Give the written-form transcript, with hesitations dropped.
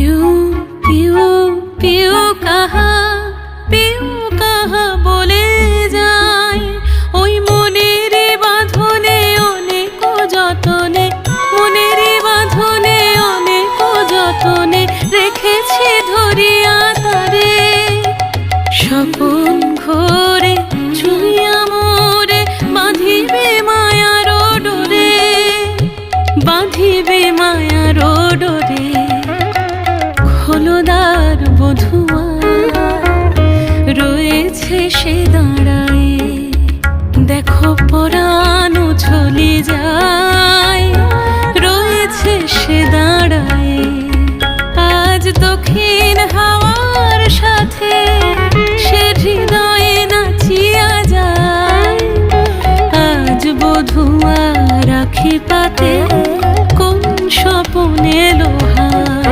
পিউ পিউ পিউ কাহা বলে যায় ওই মনের বাঁধনে অনেক যতনে, মনের বাঁধনে অনেক যতনে রেখেছি ধরিয়া তারে। স্বপন ঘোরে চুইয়া মোরে বাঁধিবে মায়ার ডোরে, বাঁধিবে মায়ার ডোরে। খোলদার বধুয়া রয়েছে সে দাঁড়ায়, দেখো পরাণ চলে যায়, রয়েছে সে দাঁড়ায়। আজ দক্ষিণ হাওয়ার সাথে সে হৃদয়ে নাচিয়া যায়। আজ বধুয়া রাখি পাতে কোন স্বপনে লোহায়।